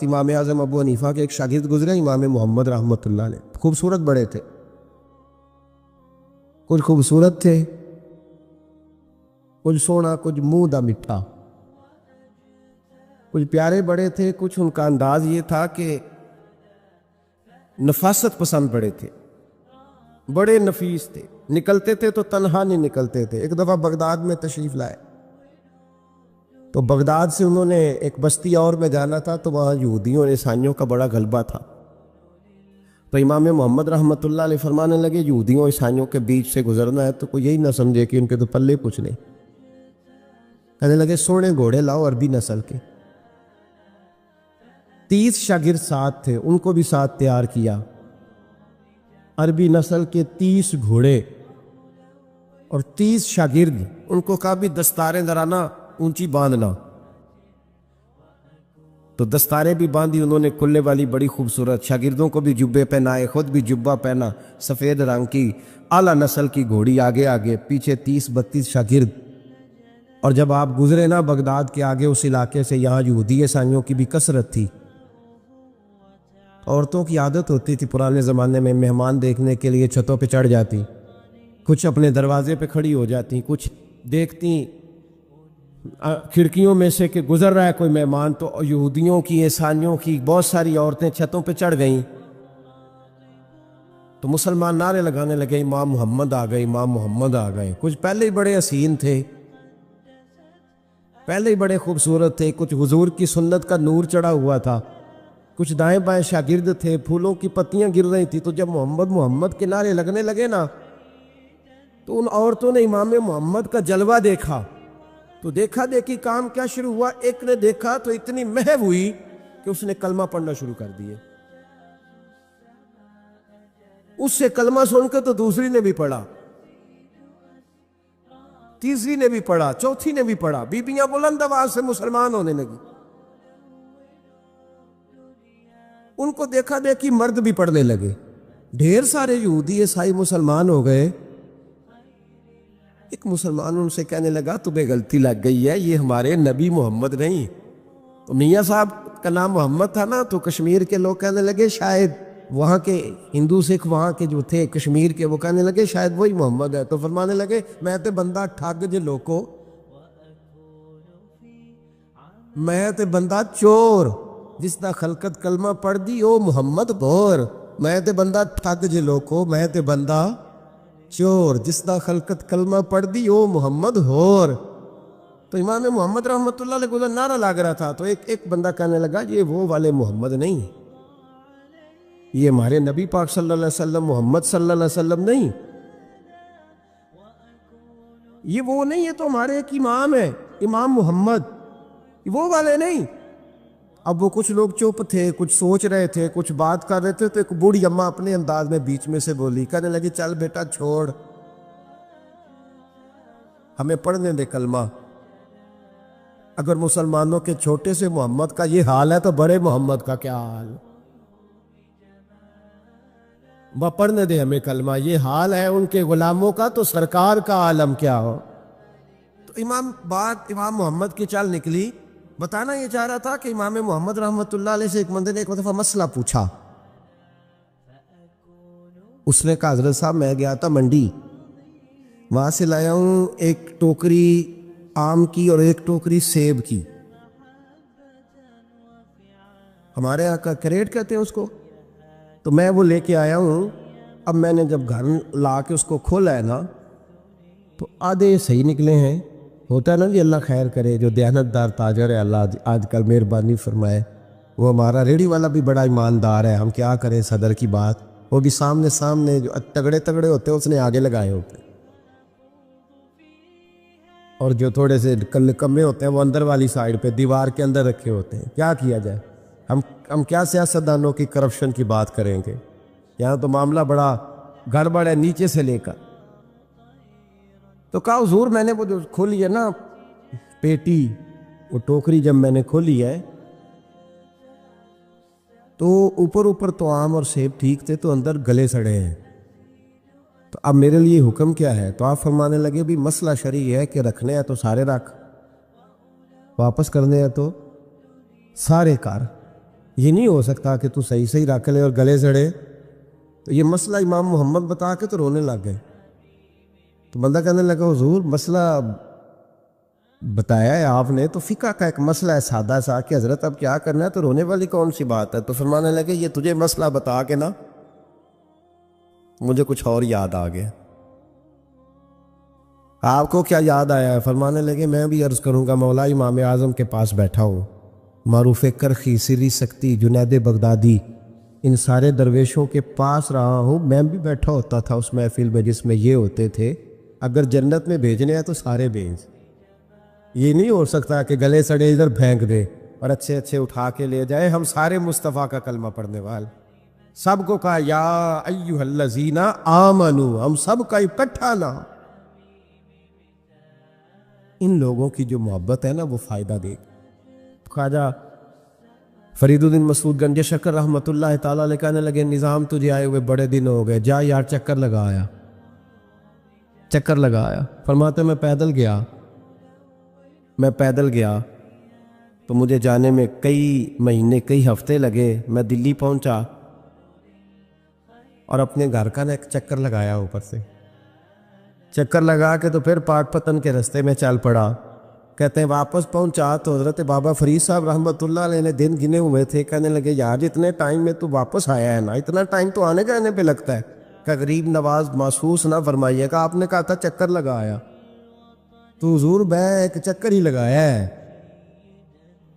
امام اعظم ابو حنیفہ کے ایک شاگرد گزرے امام محمد رحمۃ اللہ علیہ، خوبصورت بڑے تھے، کچھ خوبصورت تھے، کچھ سونا، کچھ منہ دا مٹھا، کچھ پیارے بڑے تھے، کچھ ان کا انداز یہ تھا کہ نفاست پسند بڑے تھے، بڑے نفیس تھے، نکلتے تھے تو تنہا نہیں نکلتے تھے۔ ایک دفعہ بغداد میں تشریف لائے تو بغداد سے انہوں نے ایک بستی اور میں جانا تھا، تو وہاں یہودیوں اور عیسائیوں کا بڑا غلبہ تھا، تو امام محمد رحمۃ اللہ علیہ فرمانے لگے یہودیوں اور عیسائیوں کے بیچ سے گزرنا ہے تو کوئی یہی نہ سمجھے کہ ان کے تو پلے پوچھ لے۔ کہنے لگے سونے گھوڑے لاؤ عربی نسل کے۔ 30 شاگرد ساتھ تھے، ان کو بھی ساتھ تیار کیا، عربی نسل کے 30 گھوڑے اور 30 شاگرد، ان کو کہا بھی دستاریں درانا اونچی باندھنا، تو دستاریں بھی باندھی انہوں نے کلے والی بڑی خوبصورت، شاگردوں کو بھی جبے پہنائے، خود بھی جبہ پہنا، سفید رنگ کی اعلیٰ نسل کی گھوڑی آگے آگے، پیچھے 30-32 شاگرد۔ اور جب آپ گزرے نا بغداد کے آگے اس علاقے سے، یہاں یہودی عیسائیوں کی بھی کثرت تھی، عورتوں کی عادت ہوتی تھی پرانے زمانے میں مہمان دیکھنے کے لیے چھتوں پہ چڑھ جاتی، کچھ اپنے دروازے پہ کھڑی ہو جاتی، کچھ دیکھتی کھڑکیوں میں سے کہ گزر رہا ہے کوئی مہمان، تو یہودیوں کی عیسائیوں کی بہت ساری عورتیں چھتوں پہ چڑھ گئیں، تو مسلمان نعرے لگانے لگے امام محمد آ گئے، امام محمد آ گئے۔ کچھ پہلے ہی بڑے حسین تھے، پہلے ہی بڑے خوبصورت تھے، کچھ حضور کی سنت کا نور چڑھا ہوا تھا، کچھ دائیں بائیں شاگرد تھے، پھولوں کی پتیاں گر رہی تھی، تو جب محمد محمد کے نعرے لگنے لگے نا تو ان عورتوں نے امام محمد کا جلوہ دیکھا، تو دیکھا دیکھی کام کیا شروع ہوا، ایک نے دیکھا تو اتنی محو ہوئی کہ اس نے کلمہ پڑھنا شروع کر دیے، اس سے کلمہ سن کے تو دوسری نے بھی پڑھا، تیسری نے بھی پڑھا، چوتھی نے بھی پڑھا، بیبیاں بلند آواز سے مسلمان ہونے لگی۔ ان کو دیکھا دیکھی مرد بھی پڑھنے لگے، ڈھیر سارے یہودی عیسائی مسلمان ہو گئے۔ ایک مسلمان ان سے کہنے لگا تمہیں غلطی لگ گئی ہے، یہ ہمارے نبی محمد نہیں۔ تو میاں صاحب کا نام محمد تھا نا، تو کشمیر کے لوگ کہنے لگے شاید وہاں کے ہندو سکھ وہاں کے جو تھے کشمیر کے، وہ کہنے لگے شاید وہی محمد ہے، تو فرمانے لگے میں تے بندہ ٹھگ جے لوکو، میں تے بندہ چور، جس دا خلقت کلمہ پڑھ دی او محمد بور، میں تے بندہ ٹھگ جے لوکو، میں تے بندہ چور، جس دا خلقت کلمہ پڑھ دی او محمد ہور۔ تو امام محمد رحمۃ اللہ علیہ کو نعرہ لگ رہا تھا، تو ایک بندہ کہنے لگا یہ وہ والے محمد نہیں، یہ ہمارے نبی پاک صلی اللہ علیہ وسلم محمد صلی اللہ علیہ وسلم نہیں، یہ وہ نہیں، یہ تو ہمارے ایک امام ہے امام محمد، وہ والے نہیں۔ اب وہ کچھ لوگ چپ تھے، کچھ سوچ رہے تھے، کچھ بات کر رہے تھے، تو ایک بوڑھی اماں اپنے انداز میں بیچ میں سے بولی، کہنے لگی چل بیٹا چھوڑ، ہمیں پڑھنے دے کلمہ، اگر مسلمانوں کے چھوٹے سے محمد کا یہ حال ہے تو بڑے محمد کا کیا حال، وہ پڑھنے دے ہمیں کلمہ، یہ حال ہے ان کے غلاموں کا تو سرکار کا عالم کیا ہو۔ تو امام محمد کی چال نکلی، بتانا یہ چاہ رہا تھا کہ امام محمد رحمۃ اللہ علیہ سے ایک بندے نے ایک دفعہ مسئلہ پوچھا، اس نے کہا حضرت صاحب میں گیا تھا منڈی، وہاں سے لایا ہوں ایک ٹوکری آم کی اور ایک ٹوکری سیب کی، ہمارے یہاں کا کریٹ کہتے ہیں اس کو، تو میں وہ لے کے آیا ہوں۔ اب میں نے جب گھر لا کے اس کو کھولا ہے نا تو آدھے صحیح نکلے ہیں، ہوتا ہے نا جی اللہ خیر کرے، جو دیانت دار تاجر ہے اللہ آج کل مہربانی فرمائے، وہ ہمارا ریڑھی والا بھی بڑا ایماندار ہے، ہم کیا کریں صدر کی بات، وہ بھی سامنے جو تگڑے ہوتے ہیں اس نے آگے لگائے ہوتے ہیں، اور جو تھوڑے سے کمے ہوتے ہیں وہ اندر والی سائڈ پہ دیوار کے اندر رکھے ہوتے ہیں۔ کیا کیا جائے، ہم کیا سیاستدانوں کی کرپشن کی بات کریں گے، یہاں تو معاملہ بڑا گڑبڑ ہے نیچے سے لے کر۔ تو کہا حضور میں نے وہ جو کھولی ہے نا پیٹی، وہ ٹوکری جب میں نے کھولی ہے تو اوپر تو آم اور سیب ٹھیک تھے، تو اندر گلے سڑے ہیں، تو اب میرے لیے حکم کیا ہے؟ تو آپ فرمانے لگے بھی مسئلہ شرعی ہے کہ رکھنے ہیں تو سارے رکھ، واپس کرنے ہیں تو سارے کر، یہ نہیں ہو سکتا کہ تو صحیح صحیح رکھ لے اور گلے سڑے. تو یہ مسئلہ امام محمد بتا کے تو رونے لگ گئے. تو بندہ کہنے لگا حضور مسئلہ بتایا ہے آپ نے تو فقہ کا ایک مسئلہ ہے سادہ سا کہ حضرت اب کیا کرنا ہے, تو رونے والی کون سی بات ہے. تو فرمانے لگے یہ تجھے مسئلہ بتا کے نا مجھے کچھ اور یاد آ گیا. آپ کو کیا یاد آیا ہے؟ فرمانے لگے میں بھی عرض کروں گا, مولا امام اعظم کے پاس بیٹھا ہوں, معروف کرخی, سری سکتی, جنید بغدادی, ان سارے درویشوں کے پاس رہا ہوں. میں بھی بیٹھا ہوتا تھا اس محفل میں جس میں یہ ہوتے تھے. اگر جنت میں بھیجنے ہیں تو سارے بھیج. یہ نہیں ہو سکتا کہ گلے سڑے ادھر پھینک دے اور اچھے اچھے اٹھا کے لے جائے. ہم سارے مصطفیٰ کا کلمہ پڑھنے والے, سب کو کہا یا ایھا الذین آمنو, ہم سب کا اکٹھا نام. ان لوگوں کی جو محبت ہے نا وہ فائدہ دے. خواجہ فرید الدین مسعود گنج شکر رحمۃ اللہ تعالیٰ علیہ کہنے لگے نظام تجھے آئے ہوئے بڑے دن ہو گئے, جا یار چکر لگایا. چکر لگایا. فرماتے میں پیدل گیا تو مجھے جانے میں کئی مہینے کئی ہفتے لگے. میں دلی پہنچا اور اپنے گھر کا نا ایک چکر لگایا اوپر سے. چکر لگا کے تو پھر پاٹ پتن کے رستے میں چل پڑا. کہتے ہیں واپس پہنچا تو حضرت بابا فرید صاحب رحمۃ اللہ علیہ نے دن گنے ہوئے تھے. کہنے لگے یار اتنے ٹائم میں تو واپس آیا ہے نا, اتنا ٹائم تو آنے جانے پہ لگتا ہے, کہ غریب نواز محسوس نہ فرمائیے گا. آپ نے کہا تھا چکر لگایا, تو حضور میں ایک چکر ہی لگایا ہے,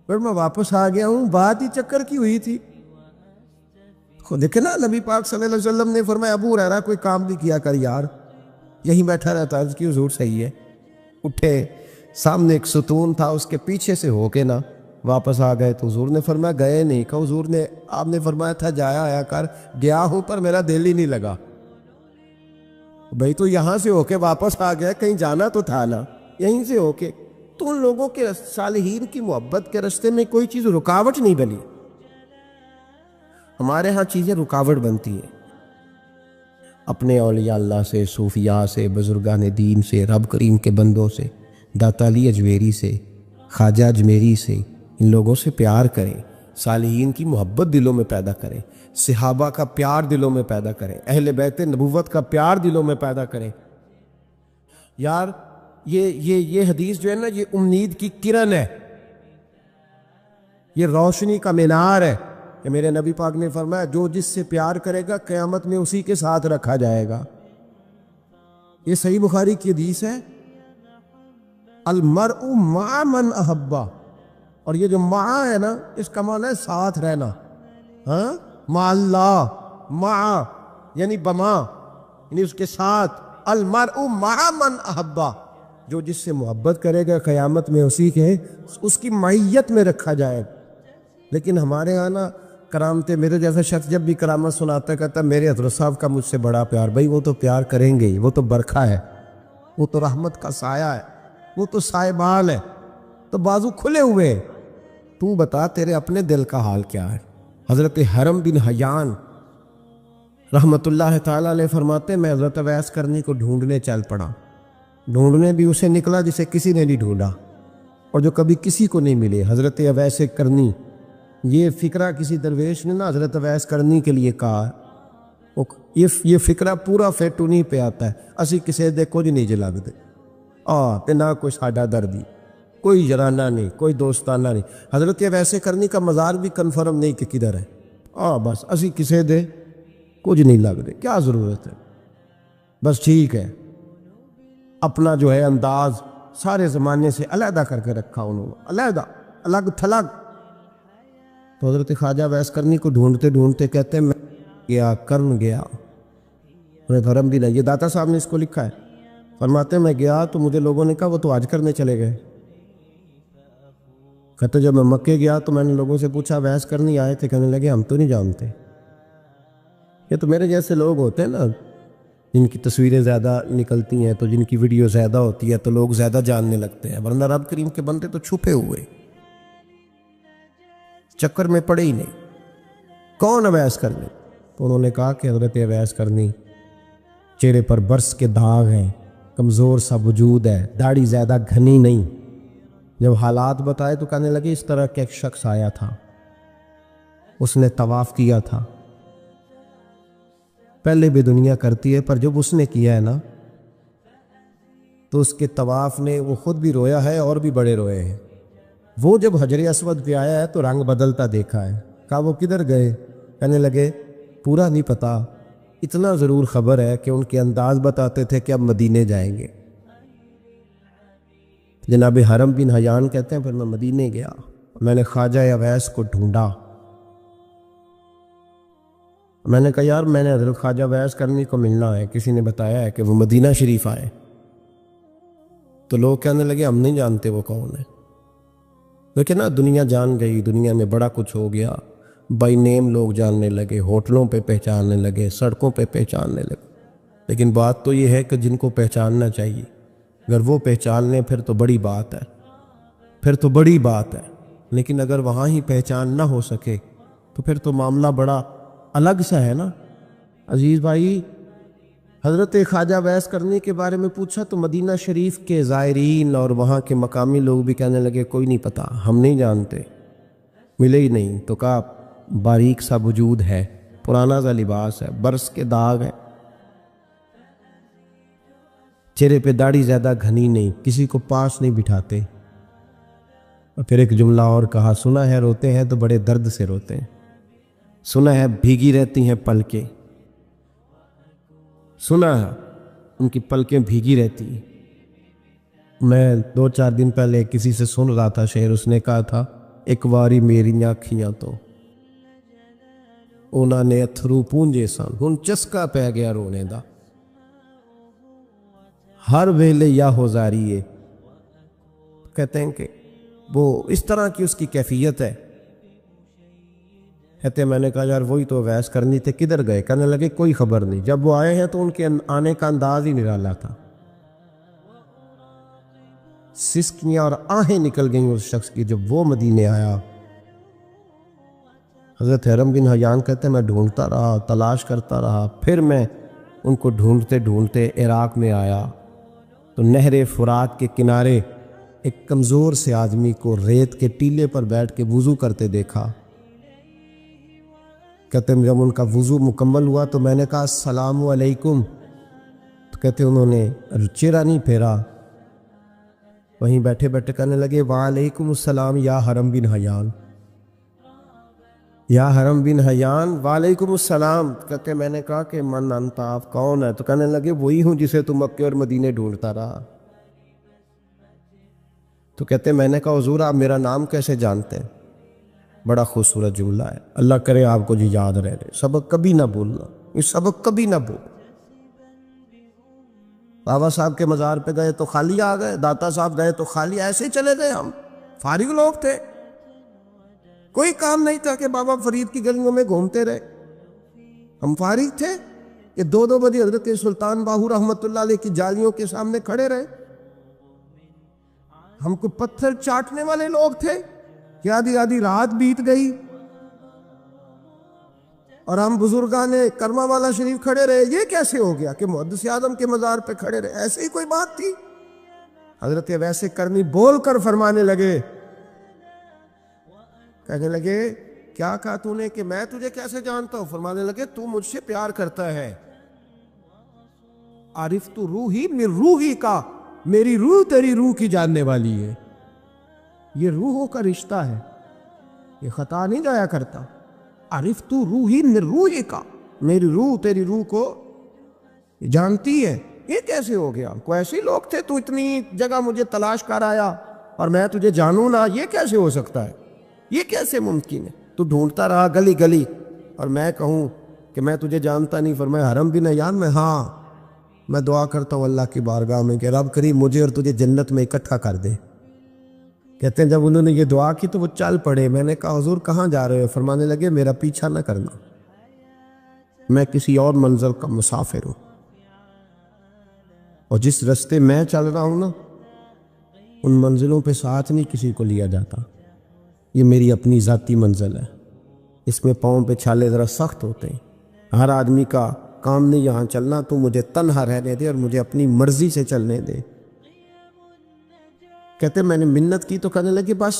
پھر میں واپس آ گیا ہوں. بات ہی چکر کی ہوئی تھی. خود دیکھے نا نبی پاک صلی اللہ علیہ وسلم نے فرمایا ابو ہریرہ کوئی کام بھی کیا کر یار, یہیں بیٹھا رہتا. عرض کی حضور صحیح ہے. اٹھے, سامنے ایک ستون تھا اس کے پیچھے سے ہو کے نا واپس آ گئے. تو حضور نے فرمایا گئے نہیں. کہ حضور نے آپ نے فرمایا تھا جایا آیا کر. گیا ہوں پر میرا دل ہی نہیں لگا. بھئی تو یہاں سے ہو کے واپس آ گیا, کہیں جانا تو تھا نا, یہیں سے ہو کے. تو ان لوگوں کے صالحین کی محبت کے راستے میں کوئی چیز رکاوٹ نہیں بنی. ہمارے ہاں چیزیں رکاوٹ بنتی ہیں. اپنے اولیاء اللہ سے, صوفیاء سے, بزرگان دین سے, رب کریم کے بندوں سے, داتا علی اجمیری سے, خواجہ اجمیری سے, ان لوگوں سے پیار کریں. صالحین کی محبت دلوں میں پیدا کریں. صحابہ کا پیار دلوں میں پیدا کریں. اہل بیت نبوت کا پیار دلوں میں پیدا کریں. یار یہ حدیث جو ہے نا یہ امید کی کرن ہے, یہ روشنی کا مینار ہے. کہ میرے نبی پاک نے فرمایا جو جس سے پیار کرے گا قیامت میں اسی کے ساتھ رکھا جائے گا. یہ صحیح بخاری کی حدیث ہے, المرء مع من احبہ. اور یہ جو مع ہے نا اس کا معنی ہے ساتھ رہنا. ہاں, مع اللہ, مع یعنی بما, یعنی اس کے ساتھ. المرء مع من احبہ, جو جس سے محبت کرے گا قیامت میں اسی کے اس کی معیت میں رکھا جائے. لیکن ہمارے ہاں نا کرامتے, میرے جیسا شخص جب بھی کرامت سناتا ہے کہتا ہے میرے حضرت صاحب کا مجھ سے بڑا پیار. بھائی وہ تو پیار کریں گے ہی, وہ تو برکھا ہے, وہ تو رحمت کا سایہ ہے, وہ تو سائبال ہے, تو بازو کھلے ہوئے. تو بتا تیرے اپنے دل کا حال کیا ہے. حضرت حرم بن حیان رحمت اللہ تعالیٰ علیہ فرماتے میں حضرت اویس کرنی کو ڈھونڈنے چل پڑا. ڈھونڈنے بھی اسے نکلا جسے کسی نے نہیں ڈھونڈا اور جو کبھی کسی کو نہیں ملے. حضرت اویس کرنی, یہ فقرہ کسی درویش نے نا حضرت اویس کرنی کے لیے کہا. یہ فقرہ پورا فیٹ انہیں پہ آتا ہے. اسی کسی دے کچھ نہیں جلگ دے تے نہ کوئی ساڈا دردی, کوئی جرانہ نہیں, کوئی دوستانہ نہیں. حضرت اویس کرنی کا مزار بھی کنفرم نہیں کہ کدھر ہے. بس اسی کسی دے کچھ نہیں لگ دے, کیا ضرورت ہے. بس ٹھیک ہے, اپنا جو ہے انداز سارے زمانے سے علیحدہ کر کے رکھا انہوں نے, علیحدہ, الگ تھلگ. تو حضرت خواجہ اویس کرنی کو ڈھونڈتے ڈھونڈتے کہتے ہیں میں گیا, کرن گیا. دھرم بھی نہیں, یہ داتا صاحب نے اس کو لکھا ہے. فرماتے میں گیا تو مجھے لوگوں نے کہا وہ تو حج کرنے چلے گئے. کہتے جب میں مکے گیا تو میں نے لوگوں سے پوچھا اویس کرنی آئے تھے؟ کہنے لگے ہم تو نہیں جانتے. یہ تو میرے جیسے لوگ ہوتے ہیں نا جن کی تصویریں زیادہ نکلتی ہیں, تو جن کی ویڈیو زیادہ ہوتی ہے تو لوگ زیادہ جاننے لگتے ہیں, ورنہ رب کریم کے بندے تو چھپے ہوئے, چکر میں پڑے ہی نہیں. کون اویس کرنی؟ تو انہوں نے کہا کہ حضرت اویس کرنی, چہرے پر برس کے داغ ہیں, کمزور سا وجود ہے, داڑھی زیادہ گھنی نہیں. جب حالات بتائے تو کہنے لگے اس طرح کا ایک شخص آیا تھا, اس نے طواف کیا تھا، پہلے بھی دنیا کرتی ہے، پر جب اس نے کیا ہے نا تو اس کے طواف نے وہ خود بھی رویا ہے اور بھی بڑے روئے ہیں۔ وہ جب حجر اسود پہ آیا ہے تو رنگ بدلتا دیکھا ہے۔ کہا وہ کدھر گئے؟ کہنے لگے پورا نہیں پتا، اتنا ضرور خبر ہے کہ ان کے انداز بتاتے تھے کہ اب مدینے جائیں گے۔ جناب حرم بن حیان کہتے ہیں پھر میں مدینے گیا، میں نے خواجہ اویس کو ڈھونڈا۔ میں نے کہا یار میں نے حضرت خواجہ اویس کرنی کو ملنا ہے، کسی نے بتایا ہے کہ وہ مدینہ شریف آئے۔ تو لوگ کہنے لگے ہم نہیں جانتے وہ کون ہے، لیکن نا دنیا جان گئی، دنیا میں بڑا کچھ ہو گیا، بائی نیم لوگ جاننے لگے، ہوٹلوں پہ پہچاننے لگے، سڑکوں پہ پہچاننے لگے۔ لیکن بات تو یہ ہے کہ جن کو پہچاننا چاہیے اگر وہ پہچان لیں پھر تو بڑی بات ہے، پھر تو بڑی بات ہے۔ لیکن اگر وہاں ہی پہچان نہ ہو سکے تو پھر تو معاملہ بڑا الگ سا ہے نا۔ عزیز بھائی، حضرت خواجہ اویس کرنی کے بارے میں پوچھا تو مدینہ شریف کے زائرین اور وہاں کے مقامی لوگ بھی کہنے لگے کوئی نہیں پتا، ہم نہیں جانتے، ملے ہی نہیں۔ تو کہا باریک سا وجود ہے، پرانا سا لباس ہے، برس کے داغ ہے، چہرے پہ داڑھی زیادہ گھنی نہیں، کسی کو پاس نہیں بٹھاتے۔ اور پھر ایک جملہ اور کہا، سنا ہے روتے ہیں تو بڑے درد سے روتے ہیں، سنا ہے بھیگی رہتی ہیں پلکیں، سنا ہے ان کی پلکیں بھیگی رہتی ہیں۔ میں 2-4 دن پہلے کسی سے سن رہا تھا شعر، اس نے کہا تھا ایک واری میری آنکھیاں تو انہوں نے اتھرو پونجے سن، ہن چسکا پہ گیا رونے دا، ہر ویلے یا ہوزاری ہے۔ کہتے ہیں کہ وہ اس طرح کی اس کی کیفیت ہے۔ کہتے ہیں میں نے کہا یار وہی تو اویس کرنی تھے، کدھر گئے؟ کہنے لگے کوئی خبر نہیں، جب وہ آئے ہیں تو ان کے آنے کا انداز ہی نرالا تھا۔ سسکیاں اور آہیں نکل گئیں اس شخص کی جب وہ مدینے آیا۔ حضرت حرم بن حیان کہتے ہیں میں ڈھونڈتا رہا، تلاش کرتا رہا، پھر میں ان کو ڈھونڈتے ڈھونڈتے عراق میں آیا تو نہر فرات کے کنارے ایک کمزور سے آدمی کو ریت کے ٹیلے پر بیٹھ کے وضو کرتے دیکھا۔ کہتے ہیں جب ان کا وضو مکمل ہوا تو میں نے کہا السلام علیکم، تو کہتے انہوں نے چہرہ نہیں پھیرا، وہیں بیٹھے بیٹھے کہنے لگے وعلیکم السلام یا حرم بن حیان، یا حرم بن حیان وعلیکم السلام۔ کہتے میں نے کہا کہ من انت، آپ کون ہے؟ تو کہنے لگے وہی ہوں جسے تم مکے اور مدینے ڈھونڈتا رہا۔ تو کہتے میں نے کہا حضور آپ میرا نام کیسے جانتے ہیں؟ بڑا خوبصورت جملہ ہے، اللہ کرے آپ کو جی یاد رہے، سبق کبھی نہ بھولنا، یہ سبق کبھی نہ بھول۔ بابا صاحب کے مزار پہ گئے تو خالی آ گئے، داتا صاحب گئے تو خالی، ایسے ہی چلے گئے، ہم فارغ لوگ تھے، کوئی کام نہیں تھا کہ بابا فرید کی گلیوں میں گھومتے رہے، ہم فارغ تھے کہ 2 بجے حضرت سلطان باہو رحمت اللہ علیہ کی جالیوں کے سامنے کھڑے رہے۔ ہم کو پتھر چاٹنے والے لوگ تھے کہ آدھی آدھی رات بیت گئی اور ہم بزرگان کرما والا شریف کھڑے رہے۔ یہ کیسے ہو گیا کہ محدث اعظم کے مزار پہ کھڑے رہے؟ ایسے ہی کوئی بات تھی؟ حضرت ویسے کرنی بول کر فرمانے لگے، کہنے لگے کیا کہا تو نے کہ میں تجھے کیسے جانتا ہوں؟ فرمانے لگے تو مجھ سے پیار کرتا ہے، عارف تو روحی من روحی کا، میری روح تیری روح کی جاننے والی ہے، یہ روحوں کا رشتہ ہے، یہ خطا نہیں جایا کرتا۔ عارف تو روحی من روحی کا، میری روح تیری روح کو جانتی ہے۔ یہ کیسے ہو گیا؟ کوئی ایسے لوگ تھے تو اتنی جگہ مجھے تلاش کر آیا اور میں تجھے جانوں نہ؟ یہ کیسے ہو سکتا ہے؟ یہ کیسے ممکن ہے؟ تو ڈھونڈتا رہا گلی گلی اور میں کہوں کہ میں تجھے جانتا نہیں؟ فرمایا حرم بن حیان میں، ہاں میں دعا کرتا ہوں اللہ کی بارگاہ میں کہ رب کریم مجھے اور تجھے جنت میں اکٹھا کر دے۔ کہتے ہیں جب انہوں نے یہ دعا کی تو وہ چل پڑے۔ میں نے کہا حضور کہاں جا رہے ہو؟ فرمانے لگے میرا پیچھا نہ کرنا، میں کسی اور منزل کا مسافر ہوں، اور جس رستے میں چل رہا ہوں نا ان منزلوں پہ ساتھ نہیں کسی کو لیا جاتا، یہ میری اپنی ذاتی منزل ہے، اس میں پاؤں پہ چھالے ذرا سخت ہوتے ہیں، ہر آدمی کا کام نہیں یہاں چلنا، تو مجھے تنہا رہنے دے اور مجھے اپنی مرضی سے چلنے دے۔ کہتے میں نے منت کی تو کہنے لگے بس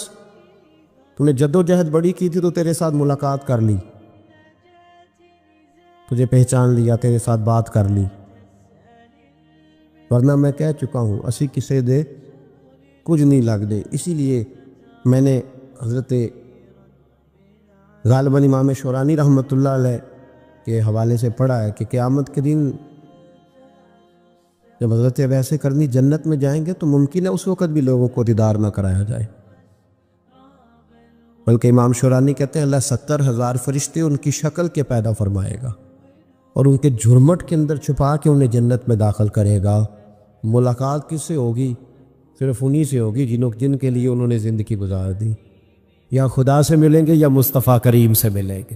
تو نے جدوجہد بڑی کی تھی تو تیرے ساتھ ملاقات کر لی، تجھے پہچان لیا، تیرے ساتھ بات کر لی، ورنہ میں کہہ چکا ہوں اسی کسے دے کچھ نہیں لگ دے۔ اسی لیے میں نے حضرت غالباً امام شورانی رحمۃ اللہ علیہ کے حوالے سے پڑھا ہے کہ قیامت کے دن جب حضرت ویسے کرنی جنت میں جائیں گے تو ممکن ہے اس وقت بھی لوگوں کو دیدار نہ کرایا جائے، بلکہ امام شورانی کہتے ہیں اللہ 70,000 فرشتے ان کی شکل کے پیدا فرمائے گا اور ان کے جھرمٹ کے اندر چھپا کے انہیں جنت میں داخل کرے گا۔ ملاقات کس سے ہوگی؟ صرف انہی سے ہوگی جن کے لیے انہوں نے زندگی گزار دی، یا خدا سے ملیں گے یا مصطفیٰ کریم سے ملیں گے۔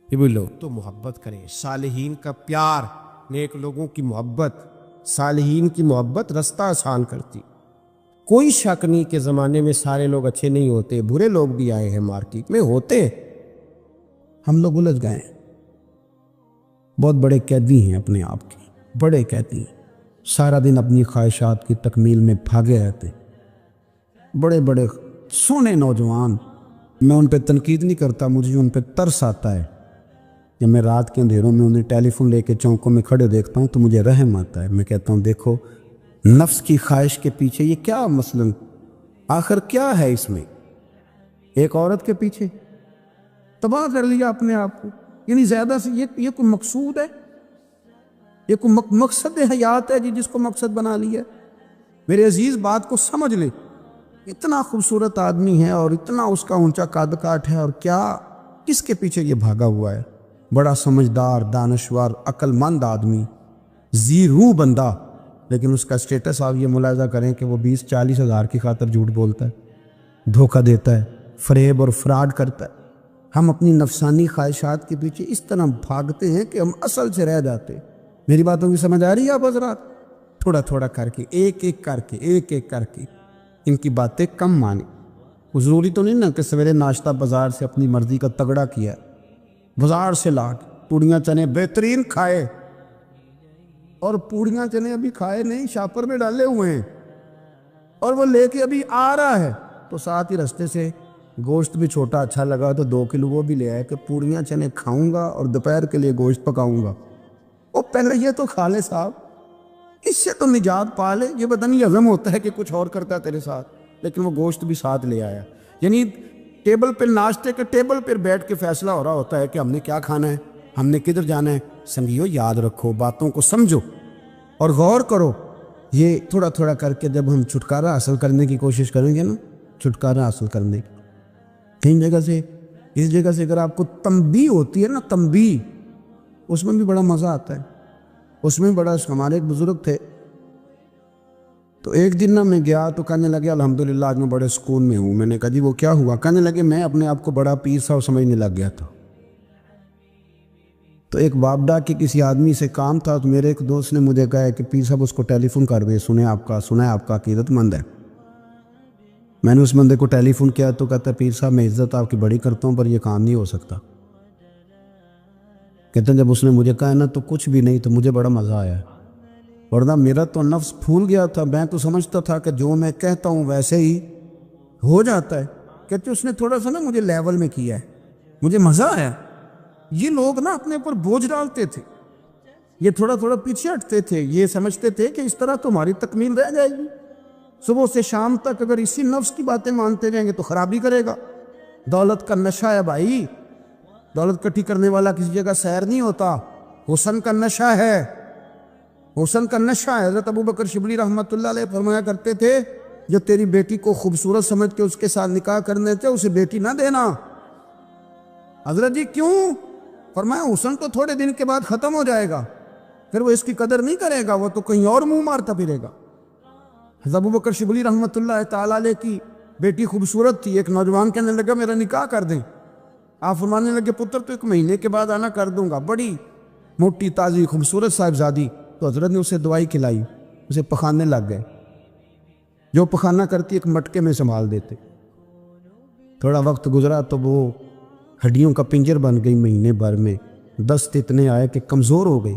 یہ بھی لوگ تو محبت کریں، صالحین کا پیار، نیک لوگوں کی محبت، صالحین کی محبت رستہ آسان کرتی۔ کوئی شک نہیں کہ زمانے میں سارے لوگ اچھے نہیں ہوتے، برے لوگ بھی آئے ہیں مارکیٹ میں، ہوتے ہیں، ہم لوگ الجھ گئے ہیں، بہت بڑے قیدی ہیں اپنے آپ کے، بڑے قیدی ہیں، سارا دن اپنی خواہشات کی تکمیل میں بھاگے رہتے، بڑے بڑے سونے نوجوان۔ میں ان پہ تنقید نہیں کرتا، مجھے ان پہ ترس آتا ہے۔ جب میں رات کے اندھیروں میں انہیں ٹیلی فون لے کے چوکوں میں کھڑے دیکھتا ہوں تو مجھے رحم آتا ہے۔ میں کہتا ہوں دیکھو نفس کی خواہش کے پیچھے یہ کیا مثلاً آخر کیا ہے اس میں؟ ایک عورت کے پیچھے تباہ کر لیا اپنے آپ کو، یعنی زیادہ سے یہ کوئی مقصود ہے؟ یہ کوئی مقصد حیات ہے جس کو مقصد بنا لیا؟ میرے عزیز بات کو سمجھ لے، اتنا خوبصورت آدمی ہے اور اتنا اس کا اونچا قد کاٹ ہے، اور کیا کس کے پیچھے یہ بھاگا ہوا ہے؟ بڑا سمجھدار، دانشور، عقل مند آدمی، ذی روح بندہ، لیکن اس کا اسٹیٹس آپ یہ ملاحظہ کریں کہ وہ 20-40 ہزار کی خاطر جھوٹ بولتا ہے، دھوکہ دیتا ہے، فریب اور فراڈ کرتا ہے۔ ہم اپنی نفسانی خواہشات کے پیچھے اس طرح بھاگتے ہیں کہ ہم اصل سے رہ جاتے۔ میری باتوں کی سمجھ آ رہی ہے آپ حضرات؟ تھوڑا تھوڑا کر کے، ایک ایک کر کے ان کی باتیں کم مانیں۔ ضروری تو نہیں نا کہ سویرے ناشتہ بازار سے اپنی مرضی کا تگڑا کیا ہے، بازار سے لا کے پوڑیاں چنے بہترین کھائے، اور پوڑیاں چنے ابھی کھائے نہیں، شاپر میں ڈالے ہوئے ہیں، اور وہ لے کے ابھی آ رہا ہے، تو ساتھ ہی رستے سے گوشت بھی چھوٹا اچھا لگا تو 2 کلو وہ بھی لے آئے کہ پوڑیاں چنے کھاؤں گا اور دوپہر کے لیے گوشت پکاؤں گا۔ وہ پہلے یہ تو کھا لے صاحب، اس سے تو نجات پا لے۔ یہ پتہ نہیں ہضم ہوتا ہے کہ کچھ اور کرتا ہے تیرے ساتھ، لیکن وہ گوشت بھی ساتھ لے آیا۔ یعنی ٹیبل پہ، ناشتے کے ٹیبل پر بیٹھ کے فیصلہ ہو رہا ہوتا ہے کہ ہم نے کیا کھانا ہے، ہم نے کدھر جانا ہے۔ سنگیو یاد رکھو، باتوں کو سمجھو اور غور کرو۔ یہ تھوڑا تھوڑا کر کے جب ہم چھٹکارا حاصل کرنے کی کوشش کریں گے نا، چھٹکارا حاصل کرنے کی، کہیں جگہ سے، اس جگہ سے اگر آپ کو تنبیہ ہوتی ہے نا، تنبیہ، اس میں بھی بڑا مزہ آتا ہے، اس میں بڑا۔ ہمارے ایک بزرگ تھے، تو ایک دن میں گیا تو کہنے لگے الحمدللہ آج میں بڑے سکون میں ہوں۔ میں نے کہا جی وہ کیا ہوا؟ کہنے لگے میں اپنے آپ کو بڑا پیر صاحب سمجھنے لگ گیا تھا۔ تو ایک بابڈا کے کسی آدمی سے کام تھا، تو میرے ایک دوست نے مجھے کہا کہ پیر صاحب اس کو ٹیلی فون کر دے، سنا ہے آپ کا عقیدت مند ہے۔ میں نے اس بندے کو ٹیلی فون کیا تو کہتا ہے پیر صاحب میں عزت آپ کی بڑی کرتا ہوں پر یہ کام نہیں ہو سکتا۔ کہتے ہیں جب اس نے مجھے کہا نا تو کچھ بھی نہیں، تو مجھے بڑا مزہ آیا، ورنہ میرا تو نفس پھول گیا تھا۔ میں تو سمجھتا تھا کہ جو میں کہتا ہوں ویسے ہی ہو جاتا ہے۔ کہتے اس نے تھوڑا سا نا مجھے لیول میں کیا ہے، مجھے مزہ آیا۔ یہ لوگ نا اپنے اوپر بوجھ ڈالتے تھے، یہ تھوڑا تھوڑا پیچھے ہٹتے تھے، یہ سمجھتے تھے کہ اس طرح تمہاری تکمیل رہ جائے گی۔ صبح سے شام تک اگر اسی نفس کی باتیں مانتے رہیں گے تو خرابی کرے گا۔ دولت کا نشہ ہے بھائی، دولت کٹھی کرنے والا کسی جگہ سیر نہیں ہوتا، حسن کا نشہ ہے، حسن کا نشہ ہے۔ حضرت ابو بکر شبلی رحمۃ اللہ علیہ فرمایا کرتے تھے جو تیری بیٹی کو خوبصورت سمجھ کے اس کے ساتھ نکاح کرنے تھے اسے بیٹی نہ دینا۔ حضرت جی کیوں؟ فرمایا حسن تو تھوڑے دن کے بعد ختم ہو جائے گا، پھر وہ اس کی قدر نہیں کرے گا، وہ تو کہیں اور منہ مارتا پھرے گا۔ حضرت ابو بکر شبلی رحمۃ اللہ تعالیٰ علیہ کی بیٹی خوبصورت تھی، ایک نوجوان کہنے لگا میرا نکاح کر دیں۔ آپ فرمانے لگے پتر تو 1 مہینے کے بعد آنا، کر دوں گا۔ بڑی موٹی تازی خوبصورت صاحبزادی، تو حضرت نے اسے دوائی کھلائی، اسے پخانے لگ گئے، جو پخانہ کرتی ایک مٹکے میں سنبھال دیتے۔ تھوڑا وقت گزرا تو وہ ہڈیوں کا پنجر بن گئی، مہینے بھر میں دست اتنے آئے کہ کمزور ہو گئی۔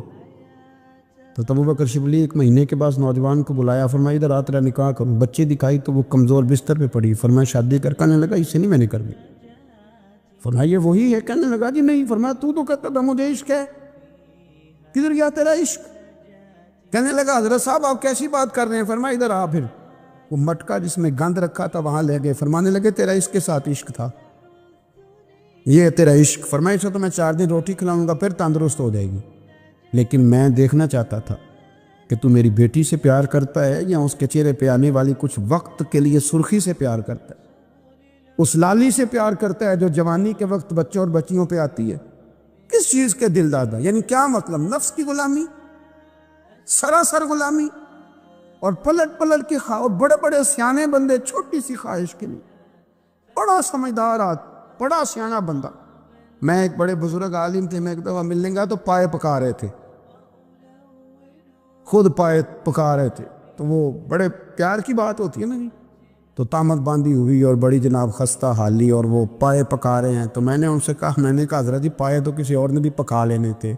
تو ابو بکر شبلی 1 مہینے کے بعد نوجوان کو بلایا، فرمایا ادھر آ تیرا نکاح کروں۔ بچی دکھائی تو وہ کمزور بستر پہ پڑی، فرمایا شادی کہنے لگا اس سے نہیں میں نے کرنی۔ فرمایا یہ وہی ہے؟ کہنے لگا جی نہیں۔ فرمایا تو کہتا تھا مجھے عشق ہے، کدھر گیا تیرا عشق؟ کہنے لگا حضرت صاحب آپ کیسی بات کر رہے ہیں؟ فرمایا ادھر آ۔ پھر وہ مٹکا جس میں گند رکھا تھا وہاں لے گئے، فرمانے لگے تیرا اس کے ساتھ عشق تھا، یہ ہے تیرا عشق۔ فرمایا اسے تو میں 4 دن روٹی کھلاؤں گا پھر تندرست ہو جائے گی، لیکن میں دیکھنا چاہتا تھا کہ تو میری بیٹی سے پیار کرتا ہے یا اس کے چہرے پہ آنے والی کچھ وقت کے لیے سرخی سے پیار کرتا ہے، اس لالی سے پیار کرتا ہے جو جوانی کے وقت بچوں اور بچیوں پہ آتی ہے۔ کس چیز کے دل دادا؟ یعنی کیا مطلب؟ نفس کی غلامی، سراسر غلامی، اور پلٹ پلٹ کے اور بڑے بڑے سیانے بندے چھوٹی سی خواہش کے لیے، بڑا سمجھدار بڑا سیانہ بندہ۔ میں ایک بڑے بزرگ عالم تھے، میں ایک دفعہ ملنے گا تو پائے پکا رہے تھے، خود پائے پکا رہے تھے، تو وہ بڑے پیار کی بات ہوتی ہے نا جی، تو تامت باندھی ہوئی اور بڑی جناب خستہ حالی، اور وہ پائے پکا رہے ہیں۔ تو میں نے ان سے کہا حضرت جی پائے تو کسی اور نے بھی پکا لینے تھے،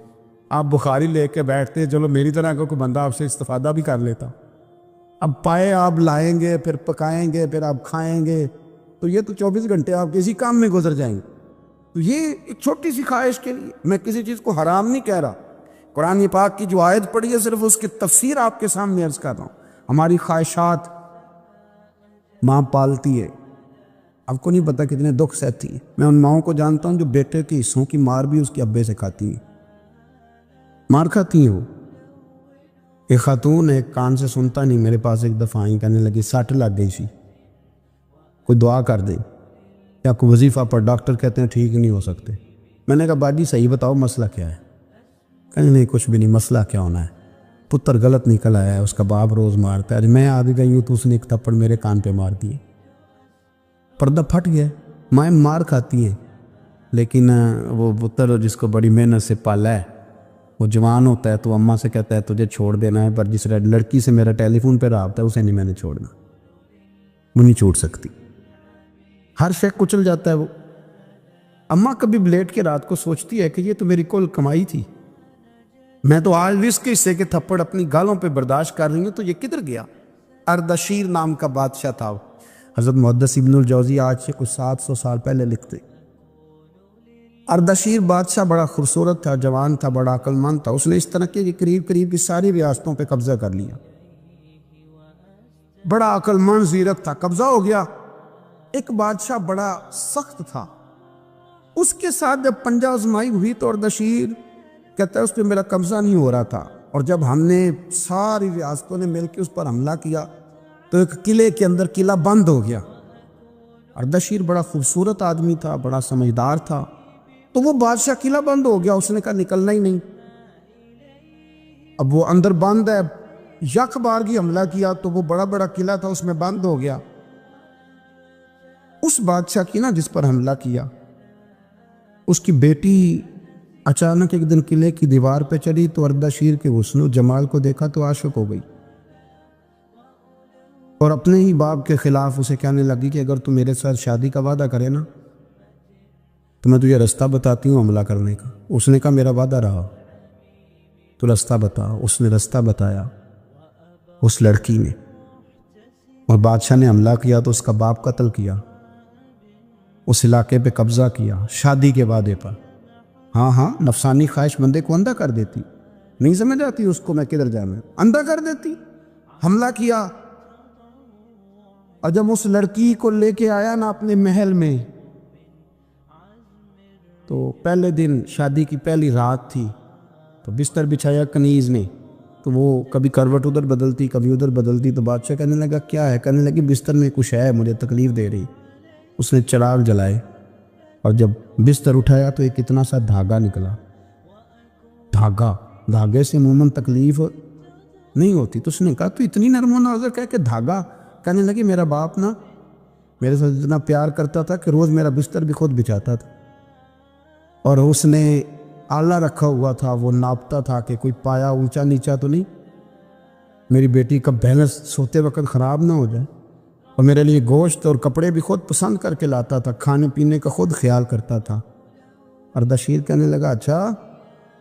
آپ بخاری لے کے بیٹھتے، چلو میری طرح کا کوئی بندہ آپ سے استفادہ بھی کر لیتا۔ اب پائے آپ لائیں گے، پھر پکائیں گے، پھر آپ کھائیں گے، تو یہ تو 24 گھنٹے آپ کسی کام میں گزر جائیں گے۔ تو یہ ایک چھوٹی سی خواہش کے لیے، میں کسی چیز کو حرام نہیں کہہ رہا، قرآن پاک کی جو آیت پڑھی ہے صرف اس کی تفسیر آپ کے سامنے عرض کر رہا ہوں۔ ہماری خواہشات ماں پالتی ہے، آپ کو نہیں پتہ کتنے دکھ سہتی ہے۔ میں ان ماؤں کو جانتا ہوں جو بیٹے کے حصوں کی مار بھی اس کے ابے سے کھاتی ہیں، مار کھاتی ہیں وہ۔ ایک خاتون ایک کان سے سنتا نہیں، میرے پاس ایک دفعہ آئی، کہنے لگی سٹ لگ گئی سی، کوئی دعا کر دے یا کوئی وظیفہ پر، ڈاکٹر کہتے ہیں ٹھیک نہیں ہو سکتے۔ میں نے کہا باجی صحیح بتاؤ مسئلہ کیا ہے؟ کہنے نہیں کچھ بھی نہیں، مسئلہ کیا ہونا ہے، پتر غلط نکل آیا ہے، اس کا باپ روز مارتا ہے، میں آ گئی ہوں تو اس نے ایک تھپڑ میرے کان پہ مار دیے، پردہ پھٹ گیا۔ مائیں مار کھاتی ہیں، لیکن وہ پتر جس کو بڑی محنت سے پالا ہے، وہ جوان ہوتا ہے تو اماں سے کہتا ہے تجھے چھوڑ دینا ہے، پر جس لڑکی سے میرا ٹیلی فون پہ رابطہ ہے اسے نہیں میں نے چھوڑنا، وہ نہیں چھوڑ سکتی، ہر شے کچل جاتا ہے وہ۔ اماں کبھی لیٹ کے رات کو سوچتی ہے کہ یہ تو میری کل کمائی تھی، میں تو آج اس کے حصے کے تھپڑ اپنی گالوں پہ برداشت کر رہی ہوں، تو یہ کدھر گیا؟ اردشیر نام کا بادشاہ تھا، حضرت محدث ابن الجوزی آج سے کچھ 700 سال پہلے لکھتے۔ اردشیر بادشاہ بڑا خوبصورت تھا، جوان تھا، بڑا عقل مند تھا، اس نے اس طرح کی قریب کی ساری ریاستوں پہ قبضہ کر لیا، بڑا عقل مند زیرک تھا، قبضہ ہو گیا۔ ایک بادشاہ بڑا سخت تھا، اس کے ساتھ جب پنجہ آزمائی ہوئی تو اردشیر کہتا ہے اس پہ میرا قبضہ نہیں ہو رہا تھا، اور جب ہم نے ساری ریاستوں نے مل کے اس پر حملہ کیا تو ایک قلعے کے اندر قلعہ بند ہو گیا۔ اردشیر بڑا خوبصورت آدمی تھا، بڑا سمجھدار تھا، تو وہ بادشاہ قلعہ بند ہو گیا، اس نے کہا نکلنا ہی نہیں، اب وہ اندر بند ہے، یک بارگی حملہ کیا تو وہ بڑا قلعہ تھا اس میں بند ہو گیا۔ اس بادشاہ کی نا جس پر حملہ کیا، اس کی بیٹی اچانک ایک دن قلعے کی دیوار پہ چڑھی تو اردشیر کے حسن و جمال کو دیکھا تو عاشق ہو گئی، اور اپنے ہی باپ کے خلاف اسے کہنے لگی کہ اگر تو میرے ساتھ شادی کا وعدہ کرے نا تو میں تجھے رستہ بتاتی ہوں حملہ کرنے کا۔ اس نے کہا میرا وعدہ رہا، تو رستہ بتا۔ اس نے رستہ بتایا اس لڑکی نے، اور بادشاہ نے حملہ کیا تو اس کا باپ قتل کیا، اس علاقے پہ قبضہ کیا شادی کے وعدے پر۔ ہاں نفسانی خواہش بندے کو اندھا کر دیتی، نہیں سمجھ آتی اس کو میں کدھر جانا ہے، اندھا کر دیتی۔ حملہ کیا، اور جب اس لڑکی کو لے کے آیا نا اپنے محل میں، تو پہلے دن شادی کی پہلی رات تھی، تو بستر بچھایا کنیز نے، تو وہ کبھی کروٹ ادھر بدلتی کبھی ادھر بدلتی، تو بادشاہ کہنے لگا کیا ہے؟ کہنے لگی بستر میں کچھ ہے، مجھے تکلیف دے رہی۔ اس نے چراغ جلائے اور جب بستر اٹھایا تو ایک اتنا سا دھاگا نکلا، دھاگے سے عموماً تکلیف نہیں ہوتی، تو اس نے کہا تو اتنی نرم و نازک ہے کہ دھاگا؟ کہنے لگی میرا باپ نا میرے ساتھ اتنا پیار کرتا تھا کہ روز میرا بستر بھی خود بچھاتا تھا، اور اس نے آلہ رکھا ہوا تھا، وہ ناپتا تھا کہ کوئی پایا اونچا نیچا تو نہیں، میری بیٹی کا بیلنس سوتے وقت خراب نہ ہو جائے، اور میرے لیے گوشت اور کپڑے بھی خود پسند کر کے لاتا تھا، کھانے پینے کا خود خیال کرتا تھا۔ اردشیر کہنے لگا اچھا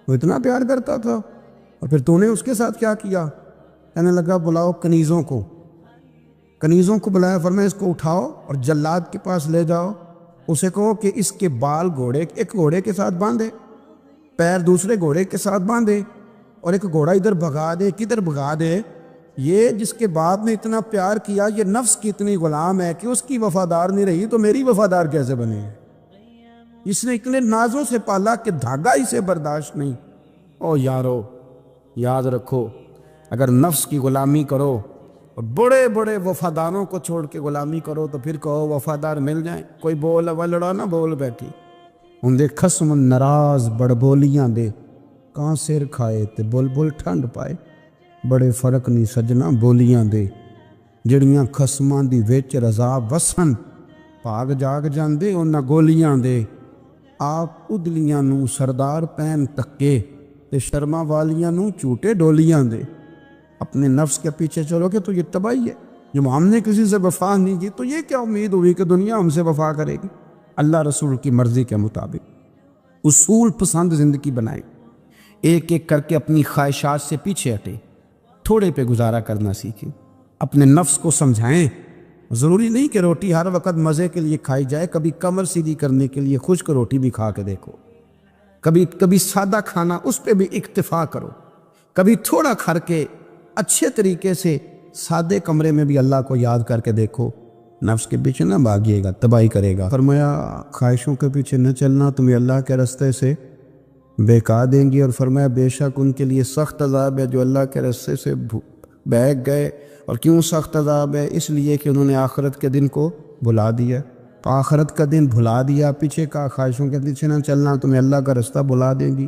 وہ اتنا پیار کرتا تھا؟ اور پھر تو نے اس کے ساتھ کیا کیا؟ کہنے لگا بلاؤ کنیزوں کو بلایا، فرمایا اس کو اٹھاؤ اور جلاد کے پاس لے جاؤ، اسے کہو کہ اس کے بال ایک گھوڑے کے ساتھ باندھے، پیر دوسرے گھوڑے کے ساتھ باندھے، اور ایک گھوڑا ادھر بھگا دے، کدھر بھگا دے، یہ جس کے باپ نے اتنا پیار کیا، یہ نفس کی اتنی غلام ہے کہ اس کی وفادار نہیں رہی تو میری وفادار کیسے بنے؟ اس نے اتنے نازوں سے پالا کہ دھاگا اسے برداشت نہیں۔ او یارو، یاد رکھو، اگر نفس کی غلامی کرو اور بڑے بڑے وفاداروں کو چھوڑ کے غلامی کرو تو پھر کہو وفادار مل جائیں، کوئی بول لڑا نہ بول بیٹھی۔ ہوں دے خصم ناراض بڑبولیاں دے، کہاں سر کھائے تے بلبل ٹھنڈ پائے، بڑے فرق نہیں سجنا بولیاں دے، جڑیاں خصماں دی وچ رضا وسن، پاگ جاگ جاندے انہاں گولیاں دے، آپ ادلیاں نو سردار پین تکے تے شرما والیاں نو چوٹے ڈولیاں دے۔ اپنے نفس کے پیچھے چلو گے تو یہ تباہی ہے۔ جب ہم نے کسی سے وفا نہیں کی تو یہ کیا امید ہوئی کہ دنیا ہم سے وفا کرے گی؟ اللہ رسول کی مرضی کے مطابق اصول پسند زندگی بنائیں، ایک ایک کر کے اپنی خواہشات سے پیچھے ہٹیں، تھوڑے پہ گزارا کرنا سیکھیں، اپنے نفس کو سمجھائیں۔ ضروری نہیں کہ روٹی ہر وقت مزے کے لیے کھائی جائے، کبھی کمر سیدھی کرنے کے لیے خشک روٹی بھی کھا کے دیکھو، کبھی سادہ کھانا اس پہ بھی اکتفا کرو، کبھی تھوڑا کھر کے اچھے طریقے سے سادے کمرے میں بھی اللہ کو یاد کر کے دیکھو۔ نفس کے پیچھے نہ بھاگیے گا، تباہی کرے گا۔ فرمایا خواہشوں کے پیچھے نہ چلنا، تمہیں اللہ کے رستے سے بہکا دیں گی، اور فرمایا بے شک ان کے لیے سخت عذاب ہے جو اللہ کے رستے سے بہک گئے۔ اور کیوں سخت عذاب ہے؟ اس لیے کہ انہوں نے آخرت کے دن کو بھلا دیا، آخرت کا دن بھلا دیا، پیچھے کا خواہشوں کے پیچھے نہ چلنا، تمہیں اللہ کا رستہ بھلا دیں گی۔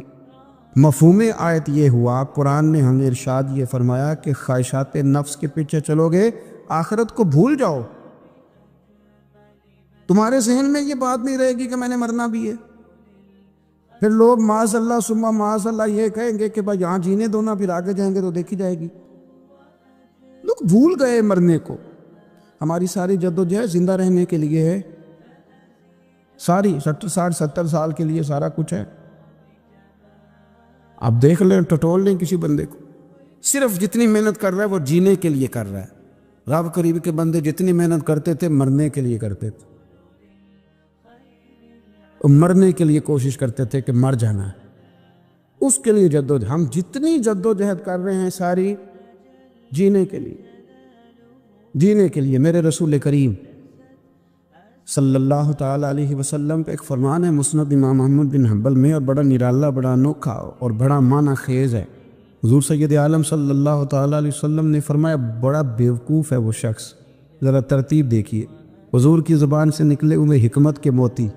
مفہوم آیت یہ ہوا، قرآن نے ہمیں ارشاد یہ فرمایا کہ خواہشات نفس کے پیچھے چلو گے آخرت کو بھول جاؤ، تمہارے ذہن میں یہ بات نہیں رہے گی کہ میں نے مرنا بھی ہے۔ پھر لوگ معاذ اللہ ثم معاذ اللہ یہ کہیں گے کہ بھائی یہاں جینے دو نا، پھر آگے جائیں گے تو دیکھی جائے گی۔ لوگ بھول گئے مرنے کو۔ ہماری ساری جدوجہد زندہ رہنے کے لیے ہے، ساری 60-70 سال کے لیے سارا کچھ ہے۔ آپ دیکھ لیں، ٹٹول لیں کسی بندے کو، صرف جتنی محنت کر رہا ہے وہ جینے کے لیے کر رہا ہے۔ رب قریب کے بندے جتنی محنت کرتے تھے مرنے کے لیے کرتے تھے، مرنے کے لیے کوشش کرتے تھے کہ مر جانا ہے، اس کے لیے جدوجہد۔ ہم جتنی جدوجہد کر رہے ہیں ساری جینے کے لیے۔ میرے رسول کریم صلی اللہ تعالیٰ علیہ وسلم پہ ایک فرمان ہے مسند امام احمد بن حنبل میں، اور بڑا نرالا، بڑا انوکھا اور بڑا معنی خیز ہے۔ حضور سید عالم صلی اللہ تعالیٰ علیہ وسلم نے فرمایا بڑا بیوقوف ہے وہ شخص، ذرا ترتیب دیکھیے، حضور کی زبان سے نکلے ہوئے حکمت کے موتی،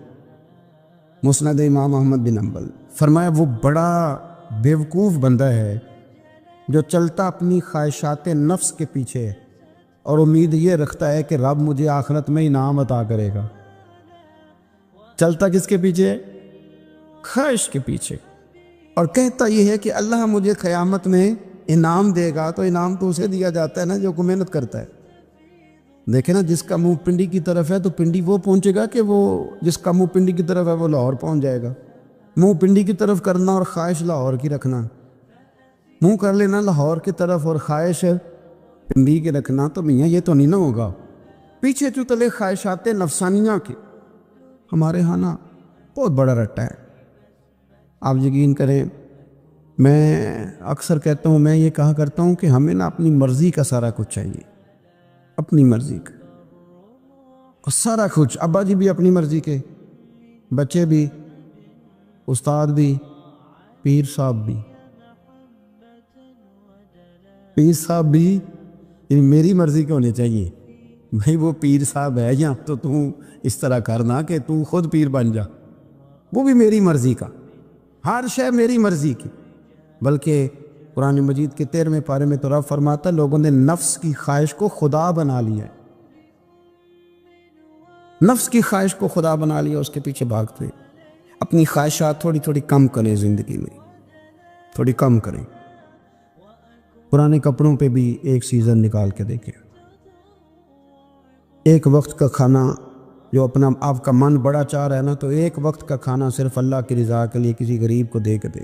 مسند امام احمد بن حنبل۔ فرمایا وہ بڑا بیوقوف بندہ ہے جو چلتا اپنی خواہشات نفس کے پیچھے ہے اور امید یہ رکھتا ہے کہ رب مجھے آخرت میں انعام عطا کرے گا۔ چلتا کس کے پیچھے؟ خواہش کے پیچھے، اور کہتا یہ ہے کہ اللہ مجھے قیامت میں انعام دے گا، تو انعام تو اسے دیا جاتا ہے نا جو کو محنت کرتا ہے۔ دیکھیں نا، جس کا منہ پنڈی کی طرف ہے تو پنڈی وہ پہنچے گا، کہ وہ جس کا منہ پنڈی کی طرف ہے وہ لاہور پہنچ جائے گا۔ منہ پنڈی کی طرف کرنا اور خواہش لاہور کی رکھنا، منہ کر لینا لاہور کی طرف اور خواہش پنڈی کے رکھنا، تو میاں یہ تو نہیں نہ ہوگا۔ پیچھے چتلے خواہشات نفسانیہ کے ہمارے ہاں نا بہت بڑا رٹا ہے۔ آپ یقین کریں، میں اکثر کہتا ہوں، میں یہ کہا کرتا ہوں کہ ہمیں نا اپنی مرضی کا سارا کچھ چاہیے، اپنی مرضی کا، اور سارا کچھ۔ ابا جی بھی اپنی مرضی کے، بچے بھی، استاد بھی، پیر صاحب بھی، یعنی میری مرضی کے ہونے چاہیے۔ بھائی وہ پیر صاحب ہے یا تو اس طرح کرنا کہ خود پیر بن جا، وہ بھی میری مرضی کا، ہر شے میری مرضی کی۔ بلکہ قرآن مجید کے 13ویں پارے میں تو رب فرماتا ہے لوگوں نے نفس کی خواہش کو خدا بنا لیا ہے، نفس کی خواہش کو خدا بنا لیا، اس کے پیچھے بھاگتے۔ اپنی خواہشات تھوڑی تھوڑی کم کریں، زندگی میں تھوڑی کم کریں۔ پرانے کپڑوں پہ بھی ایک سیزن نکال کے دیکھیں، ایک وقت کا کھانا جو آپ کا من بڑا چاہ رہا ہے نا، تو ایک وقت کا کھانا صرف اللہ کی رضا کے لیے کسی غریب کو دے کے دے۔